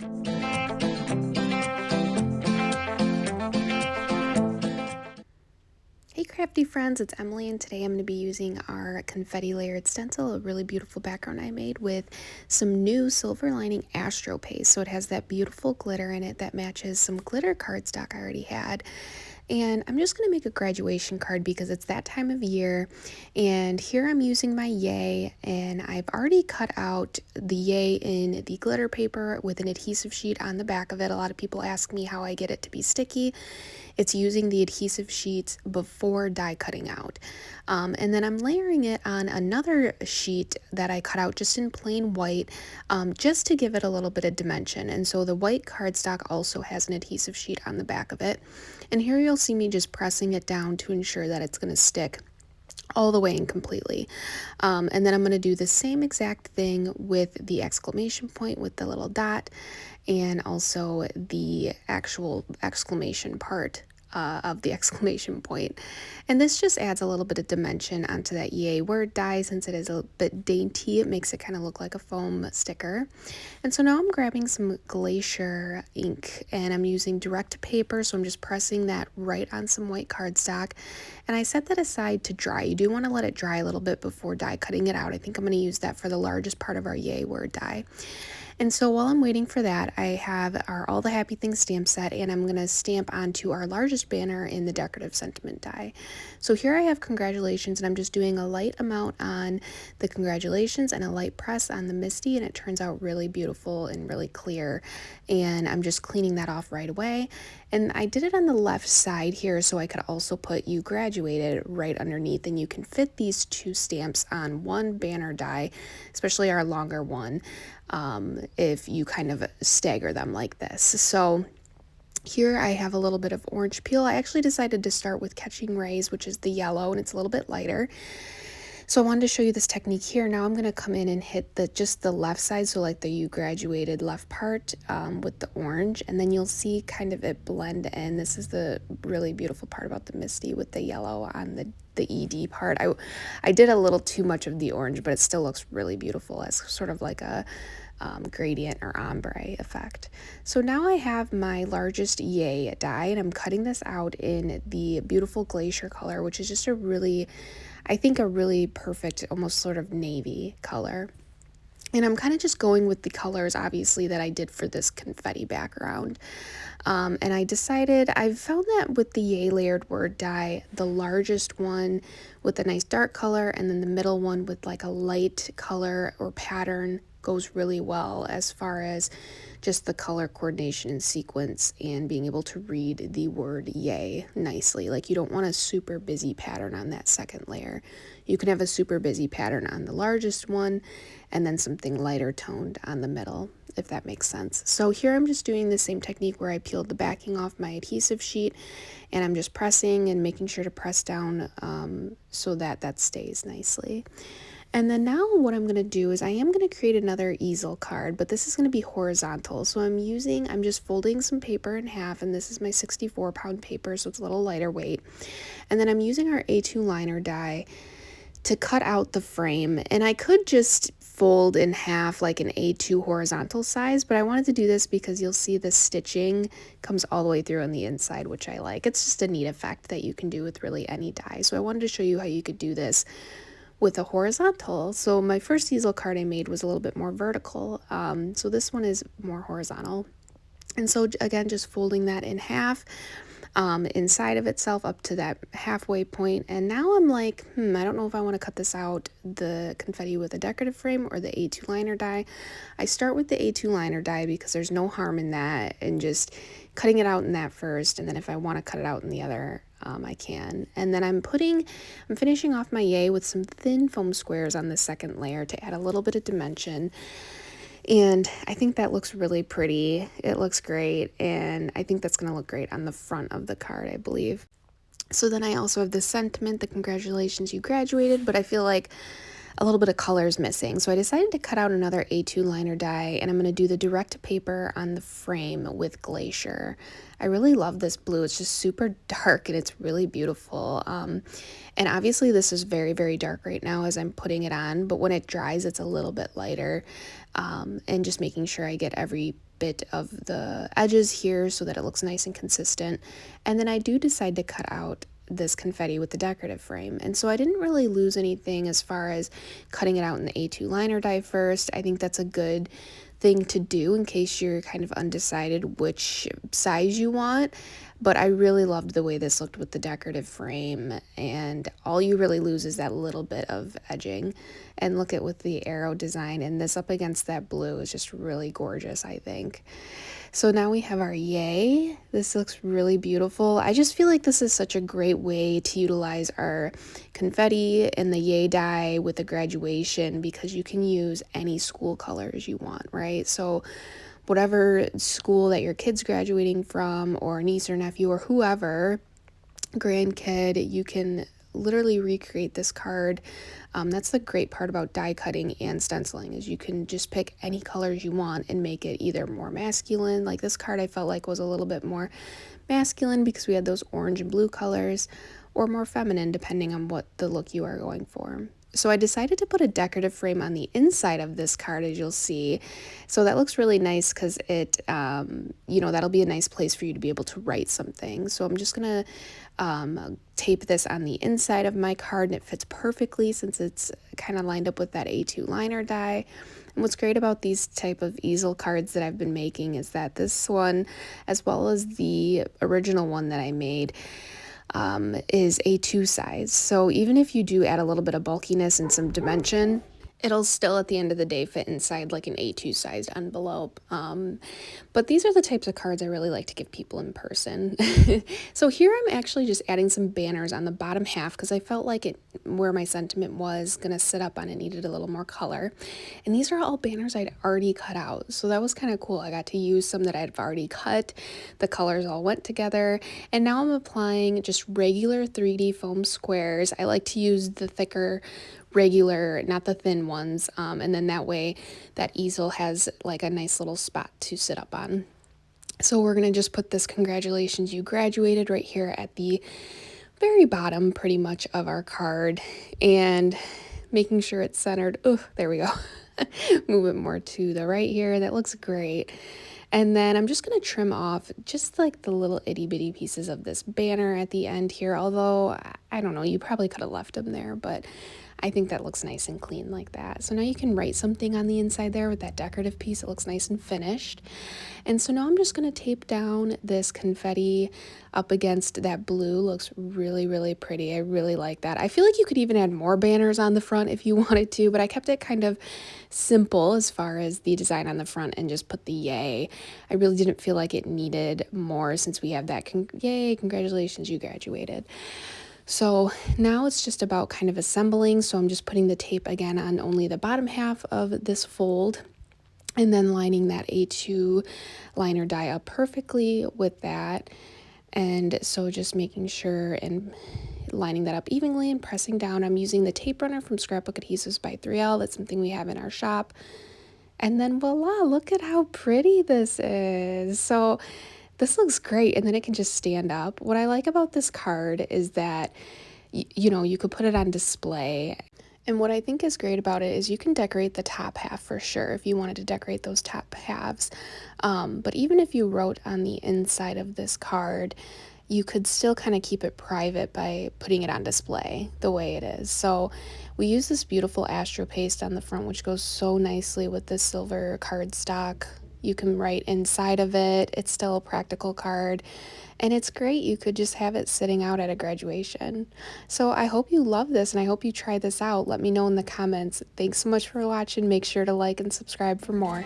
Hey crafty friends, it's Emily, and today I'm going to be using our Confetti layered stencil, a really beautiful background I made with some new silver lining astro paste. So it has that beautiful glitter in it that matches some glitter cardstock I already had. And I'm just going to make a graduation card because it's that time of year. And here I'm using my yay, and I've already cut out the yay in the glitter paper with an adhesive sheet on the back of it. A lot of people ask me how I get it to be sticky. It's using the adhesive sheets before die cutting out. And then I'm layering it on another sheet that I cut out just in plain white, just to give it a little bit of dimension. And so the white cardstock also has an adhesive sheet on the back of it. And here you'll see me just pressing it down to ensure that it's going to stick all the way and completely. And then I'm going to do the same exact thing with the exclamation point with the little dot, and also the actual exclamation part of the exclamation point. And this just adds a little bit of dimension onto that yay word die. Since it is a bit dainty, it makes it kind of look like a foam sticker. And so now I'm grabbing some glacier ink, and I'm using direct paper, so I'm just pressing that right on some white cardstock, and I set that aside to dry. You do want to let it dry a little bit before die cutting it out. I think I'm going to use that for the largest part of our yay word die. And so while I'm waiting for that, I have our All the Happy Things stamp set, and I'm going to stamp onto our largest banner in the decorative sentiment die. So here I have congratulations, and I'm just doing a light amount on the congratulations and a light press on the MISTI, and it turns out really beautiful and really clear. And I'm just cleaning that off right away. And I did it on the left side here so I could also put "You graduated" right underneath, and you can fit these two stamps on one banner die, especially our longer one, if you kind of stagger them like this. So here I have a little bit of orange peel. I actually decided to start with Catching Rays, which is the yellow, and it's a little bit lighter. So I wanted to show you this technique here. Now I'm going to come in and hit just the left side, so like the "You graduated" left part, with the orange, and then you'll see kind of it blend in. This is the really beautiful part about the MISTI with the yellow on the ED part. I did a little too much of the orange, but it still looks really beautiful as sort of like a gradient or ombre effect. So now I have my largest yay die, and I'm cutting this out in the beautiful glacier color, which is just a really perfect, almost sort of navy color. And I'm kind of just going with the colors, obviously, that I did for this confetti background. And I found that with the yay layered word die, the largest one with a nice dark color, and then the middle one with like a light color or pattern goes really well as far as just the color coordination and sequence and being able to read the word yay nicely. Like, you don't want a super busy pattern on that second layer. You can have a super busy pattern on the largest one and then something lighter toned on the middle, if that makes sense. So here I'm just doing the same technique where I peeled the backing off my adhesive sheet, and I'm just pressing and making sure to press down so that stays nicely. And then now what I'm going to do is I am going to create another easel card, but this is going to be horizontal. So I'm just folding some paper in half, and this is my 64-pound paper, so it's a little lighter weight. And then I'm using our A2 liner die to cut out the frame, and I could just fold in half like an A2 horizontal size, but I wanted to do this because you'll see the stitching comes all the way through on the inside, which I like. It's just a neat effect that you can do with really any die. So I wanted to show you how you could do this with a horizontal. So my first easel card I made was a little bit more vertical, so this one is more horizontal. And so again, just folding that in half, inside of itself up to that halfway point. And now I'm like, I don't know if I want to cut this out, the confetti with a decorative frame or the A2 liner die. I start with the A2 liner die because there's no harm in that, and just cutting it out in that first, and then if I want to cut it out in the other, I can. And then I'm finishing off my yay with some thin foam squares on the second layer to add a little bit of dimension. And I think that looks really pretty. It looks great, and I think that's going to look great on the front of the card, I believe. So then I also have the sentiment, the congratulations, you graduated, but I feel like a little bit of color is missing. So I decided to cut out another A2 liner die, and I'm going to do the direct paper on the frame with glacier. I really love this blue. It's just super dark, and it's really beautiful. And obviously this is very, very dark right now as I'm putting it on, but when it dries, it's a little bit lighter. And just making sure I get every bit of the edges here so that it looks nice and consistent. And then I do decide to cut out this confetti with the decorative frame. And so I didn't really lose anything as far as cutting it out in the A2 liner die first. I think that's a good thing to do in case you're kind of undecided which size you want. But I really loved the way this looked with the decorative frame, and all you really lose is that little bit of edging. And look at with the arrow design, and this up against that blue is just really gorgeous, I think. So now we have our yay. This looks really beautiful. I just feel like this is such a great way to utilize our confetti and the yay die with the graduation, because you can use any school colors you want, right? So whatever school that your kid's graduating from, or niece or nephew or whoever, grandkid, you can literally recreate this card. That's the great part about die cutting and stenciling, is you can just pick any colors you want and make it either more masculine. Like this card I felt like was a little bit more masculine because we had those orange and blue colors, or more feminine depending on what the look you are going for. So I decided to put a decorative frame on the inside of this card, as you'll see. So that looks really nice because it, that'll be a nice place for you to be able to write something. So I'm just going to tape this on the inside of my card, and it fits perfectly since it's kind of lined up with that A2 liner die. And what's great about these type of easel cards that I've been making is that this one, as well as the original one that I made, is A2 size. So even if you do add a little bit of bulkiness and some dimension, it'll still at the end of the day fit inside like an A2 sized envelope. But these are the types of cards I really like to give people in person. So here I'm actually just adding some banners on the bottom half because I felt like where my sentiment was going to sit up on, it needed a little more color. And these are all banners I'd already cut out. So that was kind of cool. I got to use some that I'd already cut. The colors all went together. And now I'm applying just regular 3D foam squares. I like to use the thicker regular, not the thin ones, and then that way that easel has like a nice little spot to sit up on. So we're gonna just put this congratulations you graduated right here at the very bottom pretty much of our card, and making sure it's centered. Oh, there we go. Move it more to the right here. That looks great. And then I'm just going to trim off just like the little itty bitty pieces of this banner at the end here. Although, I don't know, you probably could have left them there, but I think that looks nice and clean like that. So now you can write something on the inside there with that decorative piece. It looks nice and finished. And so now I'm just going to tape down this confetti up against that blue. Looks really, really pretty. I really like that. I feel like you could even add more banners on the front if you wanted to, but I kept it kind of simple as far as the design on the front and just put the yay. I really didn't feel like it needed more since we have that yay, congratulations, you graduated. So now it's just about kind of assembling. So I'm just putting the tape again on only the bottom half of this fold, and then lining that A2 liner die up perfectly with that. And so just making sure and lining that up evenly and pressing down. I'm using the tape runner from Scrapbook Adhesives by 3L. That's something we have in our shop. And then voila, look at how pretty this is. So this looks great, and then it can just stand up. What I like about this card is that, you could put it on display. And what I think is great about it is you can decorate the top half for sure if you wanted to decorate those top halves. But even if you wrote on the inside of this card, you could still kind of keep it private by putting it on display the way it is. So we use this beautiful Astro paste on the front, which goes so nicely with this silver cardstock. You can write inside of it. It's still a practical card, and it's great. You could just have it sitting out at a graduation. So I hope you love this, and I hope you try this out. Let me know in the comments. Thanks so much for watching. Make sure to like and subscribe for more.